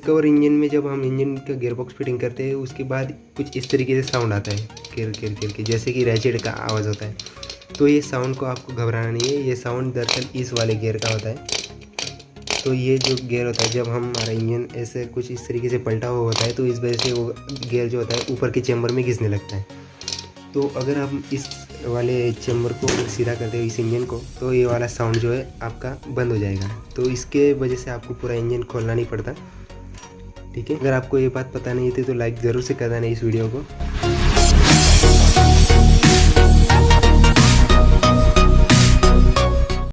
Discover engine में जब हम इंजन का गियरबॉक्स फिटिंग करते हैं उसके बाद कुछ इस तरीके से साउंड आता है, किर किर किर के, जैसे कि रैचेट का आवाज़ होता है। तो ये साउंड को आपको घबराना नहीं है, ये साउंड दरअसल इस वाले गियर का होता है। तो ये जो गियर होता है, जब हमारा इंजन ऐसे कुछ इस तरीके से पलटा हुआ होता है तो इस वजह से वो गियर जो होता है ऊपर के चेम्बर में घिसने लगता है। तो अगर हम इस वाले चेम्बर को सीधा करते हैं इस इंजन को, तो ये वाला साउंड जो है आपका बंद हो जाएगा। तो इसके वजह से आपको पूरा इंजन खोलना नहीं पड़ता। ठीक है, अगर आपको ये बात पता नहीं थी तो लाइक ज़रूर से कर देना इस वीडियो को।